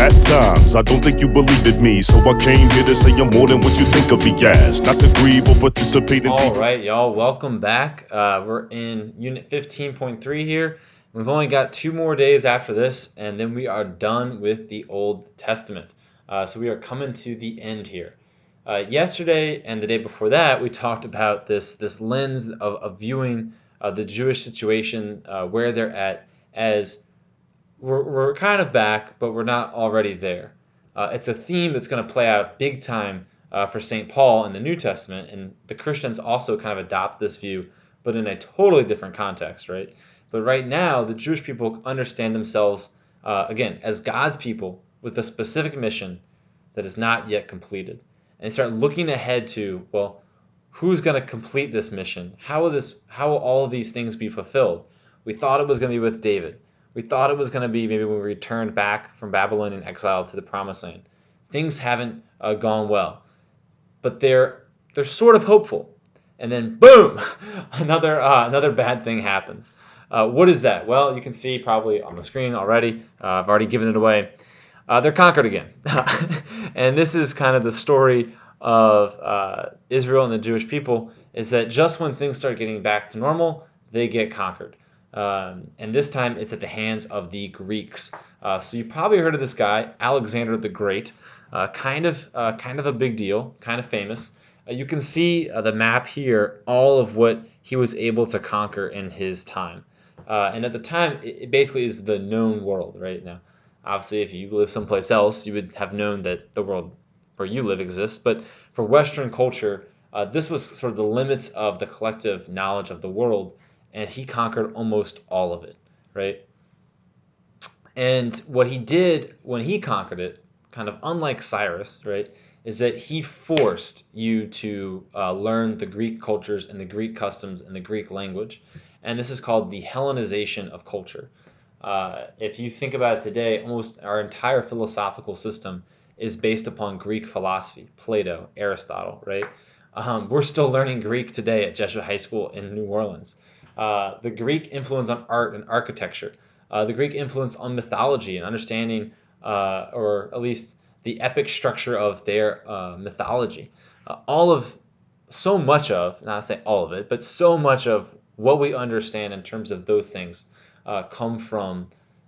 At times, I don't think you believed in me, so I came here to say I'm more than what you think of me as. Not to grieve or participate in. All right, y'all, welcome back. We're in Unit 15.3 here. We've only got 2 more days after this, and then we are done with the Old Testament. So we are coming to the end here. Yesterday and the day before that, we talked about this lens of viewing the Jewish situation, where they're at, as we're kind of back, but we're not already there. It's a theme that's going to play out big time for St. Paul in the New Testament, and the Christians also kind of adopt this view, but in a totally different context, right? But right now, the Jewish people understand themselves, again, as God's people with a specific mission that is not yet completed. And start looking ahead to, well, who's going to complete this mission? How will all of these things be fulfilled? We thought it was going to be with David. We thought it was going to be maybe when we returned back from Babylonian exile to the Promised Land. Things haven't gone well, but they're sort of hopeful. And then boom, another bad thing happens. What is that? Well, you can see probably on the screen already. I've already given it away. They're conquered again, and this is kind of the story of Israel and the Jewish people. Is that just when things start getting back to normal, they get conquered. And this time it's at the hands of the Greeks. So you probably heard of this guy, Alexander the Great. Kind of a big deal, kind of famous. You can see the map here, all of what he was able to conquer in his time. And at the time, it basically is the known world, right? Now, obviously, if you live someplace else, you would have known that the world where you live exists. But for Western culture, this was sort of the limits of the collective knowledge of the world, and he conquered almost all of it, right? And what he did when he conquered it, kind of unlike Cyrus, right, is that he forced you to learn the Greek cultures and the Greek customs and the Greek language. And this is called the Hellenization of culture. If you think about it today, almost our entire philosophical system is based upon Greek philosophy, Plato, Aristotle, right? We're still learning Greek today at Jesuit High School in New Orleans. The Greek influence on art and architecture, the Greek influence on mythology and understanding, or at least the epic structure of their mythology. So much of, not to say all of it, but so much of what we understand in terms of those things come from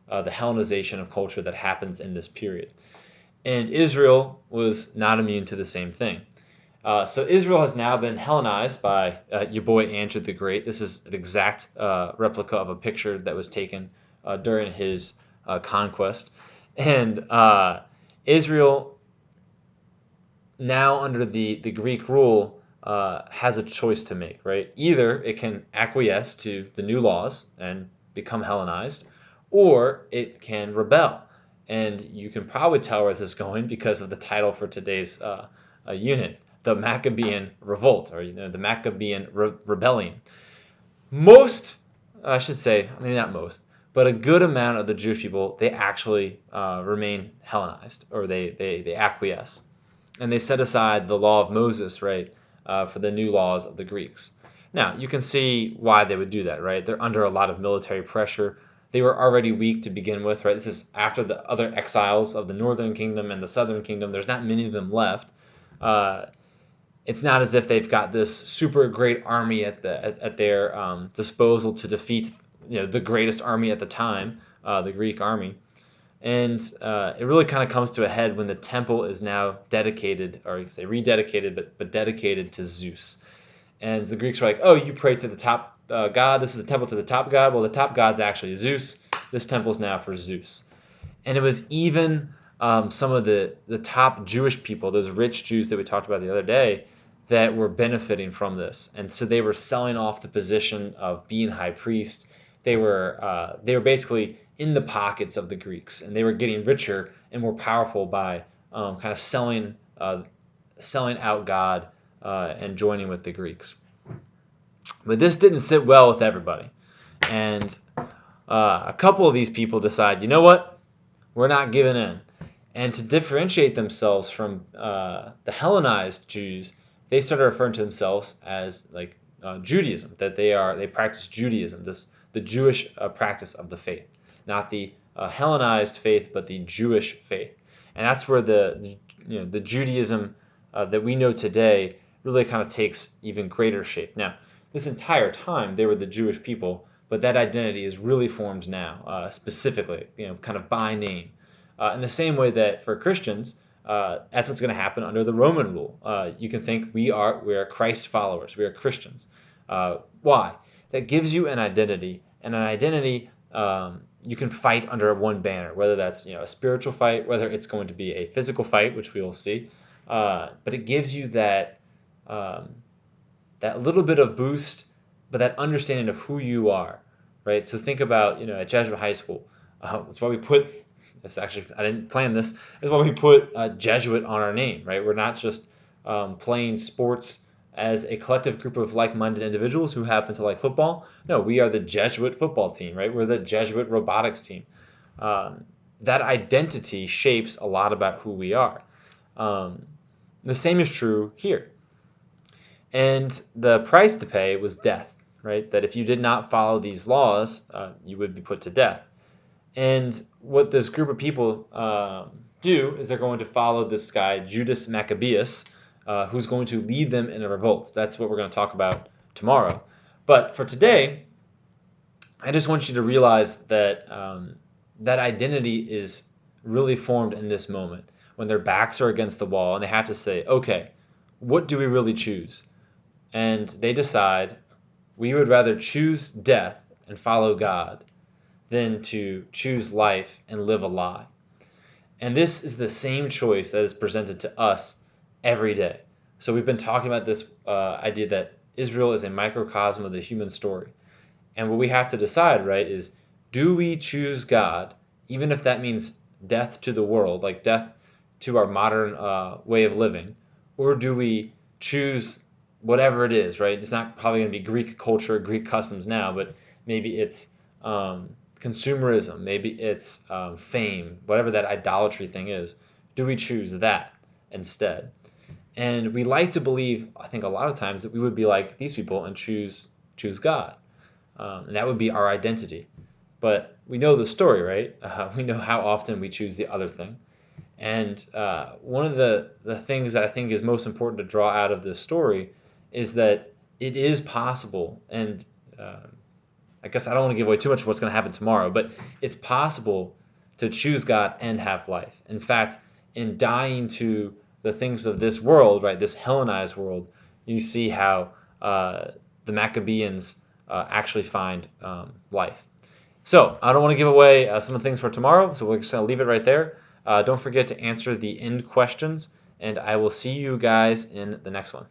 the Hellenization of culture that happens in this period. And Israel was not immune to the same thing. So Israel has now been Hellenized by your boy Andrew the Great. This is an exact replica of a picture that was taken during his conquest. And Israel, now under the Greek rule, has a choice to make, right? Either it can acquiesce to the new laws and become Hellenized, or it can rebel. And you can probably tell where this is going because of the title for today's unit, the Maccabean Revolt, or the Maccabean Rebellion. Most, I should say, maybe not most, but a good amount of the Jewish people, they actually remain Hellenized, or they acquiesce. And they set aside the law of Moses, right, for the new laws of the Greeks. Now, you can see why they would do that, right? They're under a lot of military pressure. They were already weak to begin with, right? This is after the other exiles of the northern kingdom and the southern kingdom. There's not many of them left. It's not as if they've got this super great army at their disposal to defeat the greatest army at the time, the Greek army. And it really kind of comes to a head when the temple is now dedicated, or you can say rededicated, but dedicated to Zeus. And the Greeks are like, oh, you pray to the top god. This is a temple to the top god. Well, the top god's actually Zeus. This temple's now for Zeus. And it was even some of the top Jewish people, those rich Jews that we talked about the other day, that were benefiting from this. And so they were selling off the position of being high priest. They were basically in the pockets of the Greeks, and they were getting richer and more powerful by kind of selling out God and joining with the Greeks. But this didn't sit well with everybody. And a couple of these people decide, you know what? We're not giving in. And to differentiate themselves from the Hellenized Jews, they started referring to themselves as like Judaism, that they practice Judaism, the Jewish practice of the faith, not the Hellenized faith, but the Jewish faith. And that's where the Judaism that we know today really kind of takes even greater shape. Now, this entire time they were the Jewish people, but that identity is really formed now, specifically, kind of by name. In the same way that for Christians, that's what's going to happen under the Roman rule. You can think we are Christ followers, we are Christians. Why? That gives you an identity, and an identity you can fight under one banner, whether that's a spiritual fight, whether it's going to be a physical fight, which we will see. But it gives you um, that little bit of boost, but that understanding of who you are, right? So think about at Jesuit High School. That's why we put. That's actually I didn't plan this. That's why we put Jesuit on our name, right? We're not just playing sports as a collective group of like-minded individuals who happen to like football. No, we are the Jesuit football team, right? We're the Jesuit robotics team. That identity shapes a lot about who we are. The same is true here. And the price to pay was death, right? That if you did not follow these laws, you would be put to death. And what this group of people do is they're going to follow this guy, Judas Maccabeus, who's going to lead them in a revolt. That's what we're going to talk about tomorrow. But for today, I just want you to realize that that identity is really formed in this moment when their backs are against the wall and they have to say, okay, what do we really choose? And they decide we would rather choose death and follow God than to choose life and live a lie. And this is the same choice that is presented to us every day. So we've been talking about this idea that Israel is a microcosm of the human story. And what we have to decide, right, is do we choose God, even if that means death to the world, like death to our modern way of living, or do we choose whatever it is, right? It's not probably going to be Greek culture, Greek customs now, but maybe it's consumerism, maybe it's fame, whatever that idolatry thing is. Do we choose that instead? And we like to believe, I think a lot of times, that we would be like these people and choose God. And that would be our identity. But we know the story, right? We know how often we choose the other thing. And one of the things that I think is most important to draw out of this story is that it is possible, and I guess I don't want to give away too much of what's going to happen tomorrow, but it's possible to choose God and have life. In fact, in dying to the things of this world, right, this Hellenized world, you see how the Maccabeans actually find life. So I don't want to give away some of the things for tomorrow, so we're just going to leave it right there. Don't forget to answer the end questions, and I will see you guys in the next one.